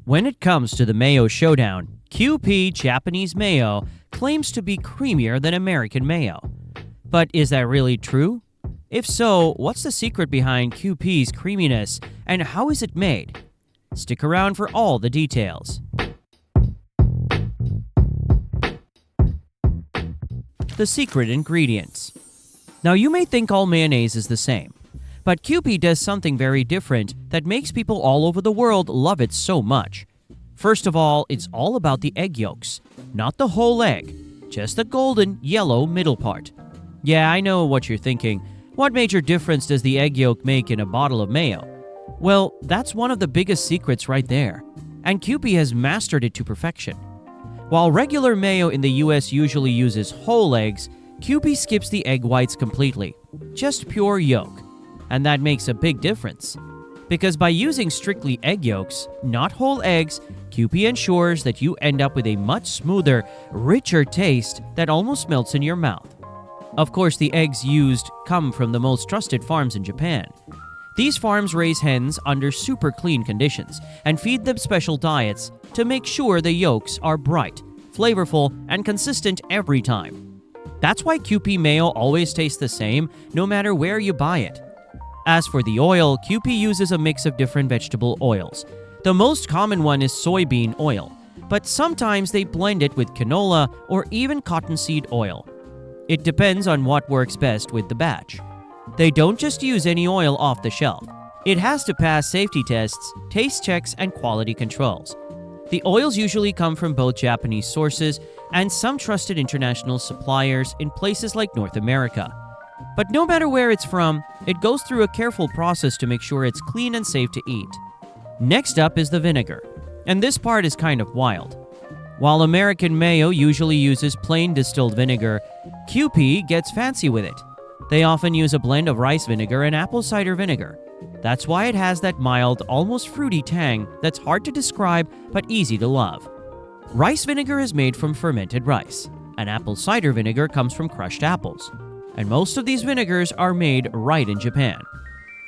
When it comes to the mayo showdown, Kewpie Japanese mayo claims to be creamier than American mayo. But is that really true? If so, what's the secret behind Kewpie's creaminess and how is it made? Stick around for all the details. The secret ingredients. Now you may think all mayonnaise is the same, but Kewpie does something very different that makes people all over the world love it so much. First of all, it's all about the egg yolks, not the whole egg, just the golden yellow middle part. Yeah, I know what you're thinking. What major difference does the egg yolk make in a bottle of mayo? Well, that's one of the biggest secrets right there, and Kewpie has mastered it to perfection. While regular mayo in the US usually uses whole eggs, Kewpie skips the egg whites completely, just pure yolk. And that makes a big difference. Because by using strictly egg yolks, not whole eggs, Kewpie ensures that you end up with a much smoother, richer taste that almost melts in your mouth. Of course, the eggs used come from the most trusted farms in Japan. These farms raise hens under super clean conditions and feed them special diets to make sure the yolks are bright, flavorful, and consistent every time. That's why Kewpie mayo always tastes the same no matter where you buy it. As for the oil, Kewpie uses a mix of different vegetable oils. The most common one is soybean oil, but sometimes they blend it with canola or even cottonseed oil. It depends on what works best with the batch. They don't just use any oil off the shelf. It has to pass safety tests, taste checks, and quality controls. The oils usually come from both Japanese sources and some trusted international suppliers in places like North America. But no matter where it's from, it goes through a careful process to make sure it's clean and safe to eat. Next up is the vinegar, and this part is kind of wild. While American mayo usually uses plain distilled vinegar, Kewpie gets fancy with it. They often use a blend of rice vinegar and apple cider vinegar. That's why it has that mild, almost fruity tang that's hard to describe but easy to love. Rice vinegar is made from fermented rice, and apple cider vinegar comes from crushed apples. And most of these vinegars are made right in Japan.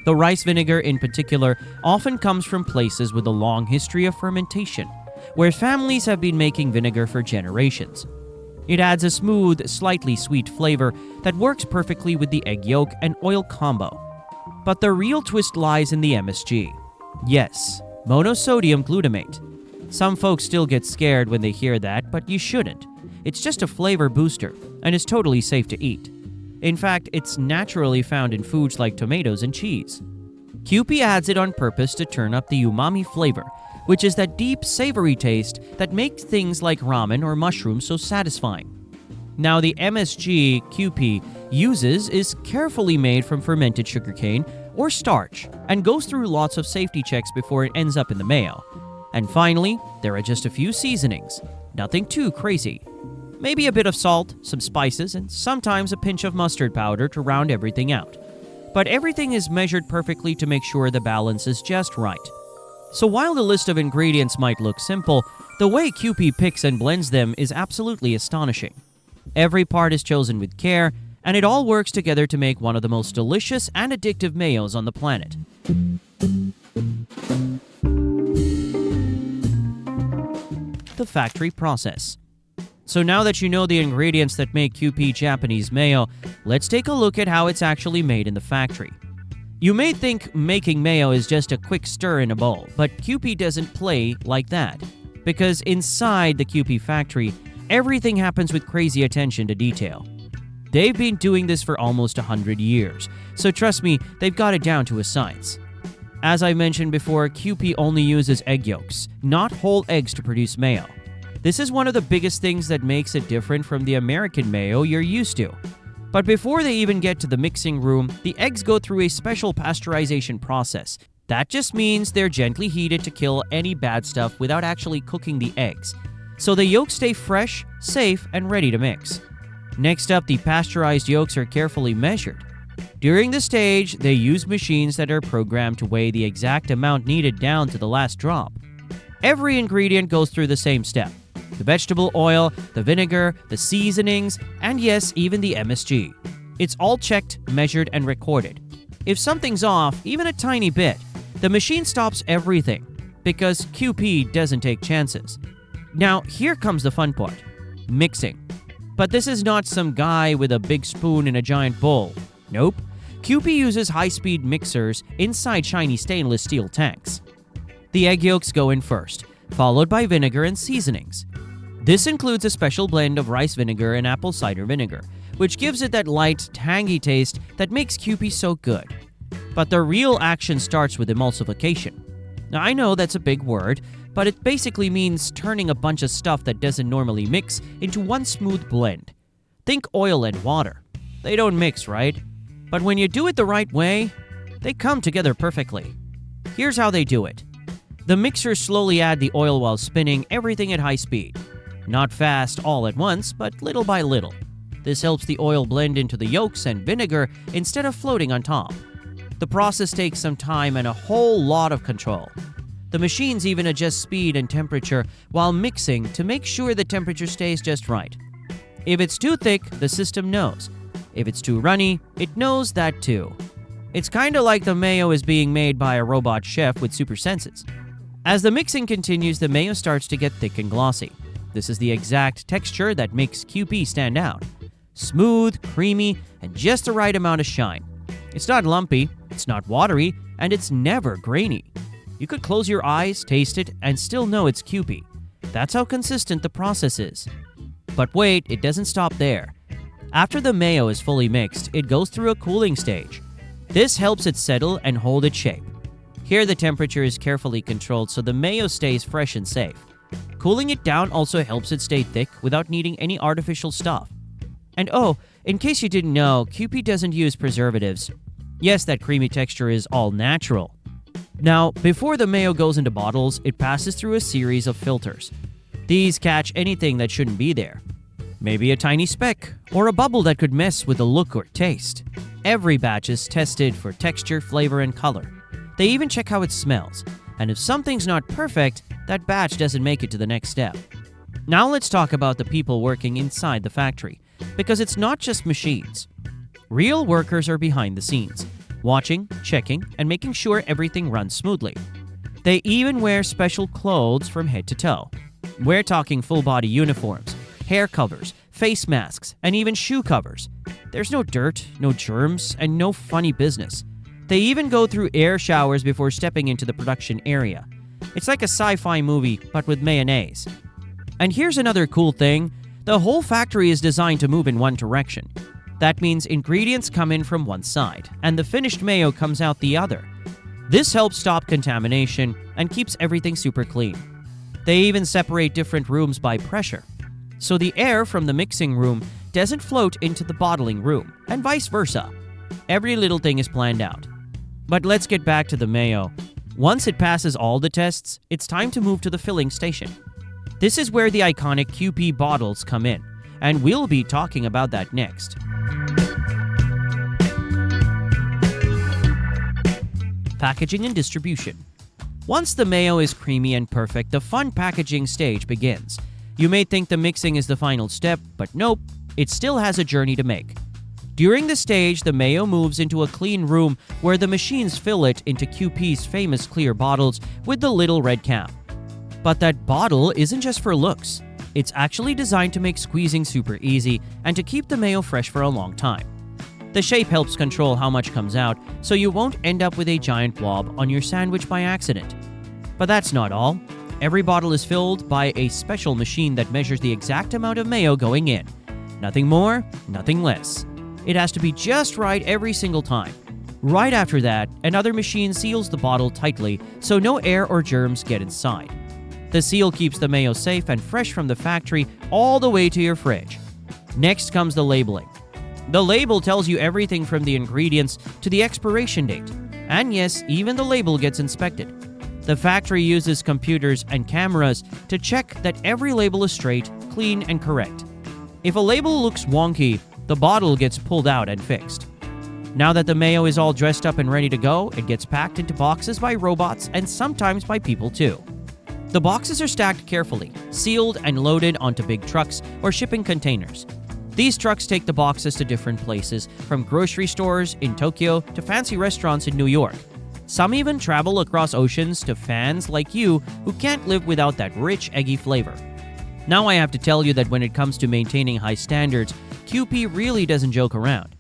The rice vinegar in particular often comes from places with a long history of fermentation, where families have been making vinegar for generations. It adds a smooth, slightly sweet flavor that works perfectly with the egg yolk and oil combo. But the real twist lies in the MSG. Yes, monosodium glutamate. Some folks still get scared when they hear that, but you shouldn't. It's just a flavor booster, and is totally safe to eat. In fact, it's naturally found in foods like tomatoes and cheese. Kewpie adds it on purpose to turn up the umami flavor, which is that deep, savory taste that makes things like ramen or mushrooms so satisfying. Now, the MSG Kewpie uses is carefully made from fermented sugarcane or starch and goes through lots of safety checks before it ends up in the mayo. And finally, there are just a few seasonings, nothing too crazy. Maybe a bit of salt, some spices, and sometimes a pinch of mustard powder to round everything out. But everything is measured perfectly to make sure the balance is just right. So while the list of ingredients might look simple, the way Kewpie picks and blends them is absolutely astonishing. Every part is chosen with care, and it all works together to make one of the most delicious and addictive mayos on the planet. The factory process. So now that you know the ingredients that make Kewpie Japanese mayo, let's take a look at how it's actually made in the factory. You may think making mayo is just a quick stir in a bowl, but Kewpie doesn't play like that. Because inside the Kewpie factory, everything happens with crazy attention to detail. They've been doing this for almost 100 years, so trust me, they've got it down to a science. As I mentioned before, Kewpie only uses egg yolks, not whole eggs to produce mayo. This is one of the biggest things that makes it different from the American mayo you're used to. But before they even get to the mixing room, the eggs go through a special pasteurization process. That just means they're gently heated to kill any bad stuff without actually cooking the eggs. So the yolks stay fresh, safe, and ready to mix. Next up, the pasteurized yolks are carefully measured. During the stage, they use machines that are programmed to weigh the exact amount needed down to the last drop. Every ingredient goes through the same step. The vegetable oil, the vinegar, the seasonings, and yes, even the MSG. It's all checked, measured, and recorded. If something's off, even a tiny bit, the machine stops everything. because Kewpie doesn't take chances. Now, here comes the fun part: mixing. But this is not some guy with a big spoon in a giant bowl. Nope. Kewpie uses high-speed mixers inside shiny stainless steel tanks. The egg yolks go in first, followed by vinegar and seasonings. This includes a special blend of rice vinegar and apple cider vinegar, which gives it that light, tangy taste that makes Kewpie so good. But the real action starts with emulsification. Now, I know that's a big word, but it basically means turning a bunch of stuff that doesn't normally mix into one smooth blend. Think oil and water. They don't mix, right? But when you do it the right way, they come together perfectly. Here's how they do it. The mixers slowly add the oil while spinning everything at high speed. Not fast all at once, but little by little. This helps the oil blend into the yolks and vinegar instead of floating on top. The process takes some time and a whole lot of control. The machines even adjust speed and temperature while mixing to make sure the temperature stays just right. If it's too thick, the system knows. If it's too runny, it knows that too. It's kinda like the mayo is being made by a robot chef with super senses. As the mixing continues, the mayo starts to get thick and glossy. This is the exact texture that makes Kewpie stand out. Smooth, creamy, and just the right amount of shine. It's not lumpy, it's not watery, and it's never grainy. You could close your eyes, taste it, and still know it's Kewpie. That's how consistent the process is. But wait, it doesn't stop there. After the mayo is fully mixed, it goes through a cooling stage. This helps it settle and hold its shape. Here, the temperature is carefully controlled so the mayo stays fresh and safe. Cooling it down also helps it stay thick without needing any artificial stuff. And oh, in case you didn't know, Kewpie doesn't use preservatives. Yes, that creamy texture is all natural. Now, before the mayo goes into bottles, it passes through a series of filters. These catch anything that shouldn't be there. Maybe a tiny speck, or a bubble that could mess with the look or taste. Every batch is tested for texture, flavor, and color. They even check how it smells. And if something's not perfect, that batch doesn't make it to the next step. Now let's talk about the people working inside the factory, because it's not just machines. Real workers are behind the scenes, watching, checking, and making sure everything runs smoothly. They even wear special clothes from head to toe. We're talking full-body uniforms, hair covers, face masks, and even shoe covers. There's no dirt, no germs, and no funny business. They even go through air showers before stepping into the production area. It's like a sci-fi movie, but with mayonnaise. And here's another cool thing. The whole factory is designed to move in one direction. That means ingredients come in from one side, and the finished mayo comes out the other. This helps stop contamination and keeps everything super clean. They even separate different rooms by pressure. So the air from the mixing room doesn't float into the bottling room, and vice versa. Every little thing is planned out. But let's get back to the mayo. Once it passes all the tests, it's time to move to the filling station. This is where the iconic Kewpie bottles come in, and we'll be talking about that next. Packaging and distribution. Once the mayo is creamy and perfect, the fun packaging stage begins. You may think the mixing is the final step, but nope, it still has a journey to make. During the stage, the mayo moves into a clean room where the machines fill it into Kewpie's famous clear bottles with the little red cap. But that bottle isn't just for looks. It's actually designed to make squeezing super easy and to keep the mayo fresh for a long time. The shape helps control how much comes out, so you won't end up with a giant blob on your sandwich by accident. But that's not all. Every bottle is filled by a special machine that measures the exact amount of mayo going in. Nothing more, nothing less. It has to be just right every single time. Right after that, another machine seals the bottle tightly so no air or germs get inside. The seal keeps the mayo safe and fresh from the factory all the way to your fridge. Next comes the labeling. The label tells you everything from the ingredients to the expiration date. And yes, even the label gets inspected. The factory uses computers and cameras to check that every label is straight, clean, and correct. If a label looks wonky, the bottle gets pulled out and fixed. Now that the mayo is all dressed up and ready to go, it gets packed into boxes by robots and sometimes by people too. The boxes are stacked carefully, sealed and loaded onto big trucks or shipping containers. These trucks take the boxes to different places, from grocery stores in Tokyo to fancy restaurants in New York. Some even travel across oceans to fans like you who can't live without that rich, eggy flavor. Now I have to tell you that when it comes to maintaining high standards, Kewpie really doesn't joke around.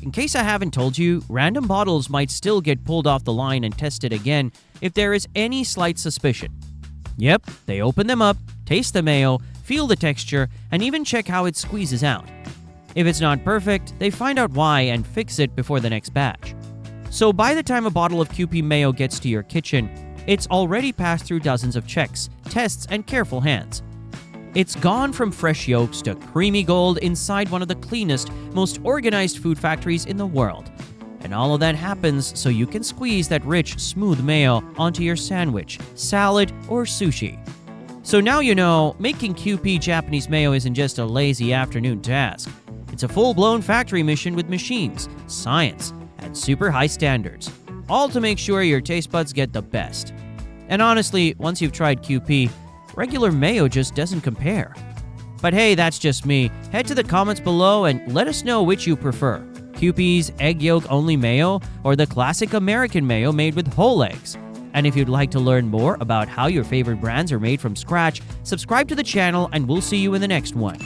In case I haven't told you, random bottles might still get pulled off the line and tested again if there is any slight suspicion. Yep, they open them up, taste the mayo, feel the texture, and even check how it squeezes out. If it's not perfect, they find out why and fix it before the next batch. So by the time a bottle of Kewpie mayo gets to your kitchen, it's already passed through dozens of checks, tests, and careful hands. It's gone from fresh yolks to creamy gold inside one of the cleanest, most organized food factories in the world. And all of that happens so you can squeeze that rich, smooth mayo onto your sandwich, salad, or sushi. So now you know, making Kewpie Japanese mayo isn't just a lazy afternoon task. It's a full-blown factory mission with machines, science, and super high standards, all to make sure your taste buds get the best. And honestly, once you've tried Kewpie, regular mayo just doesn't compare. But hey, that's just me. Head to the comments below and let us know which you prefer. Kewpie's egg yolk only mayo or the classic American mayo made with whole eggs. And if you'd like to learn more about how your favorite brands are made from scratch, subscribe to the channel and we'll see you in the next one.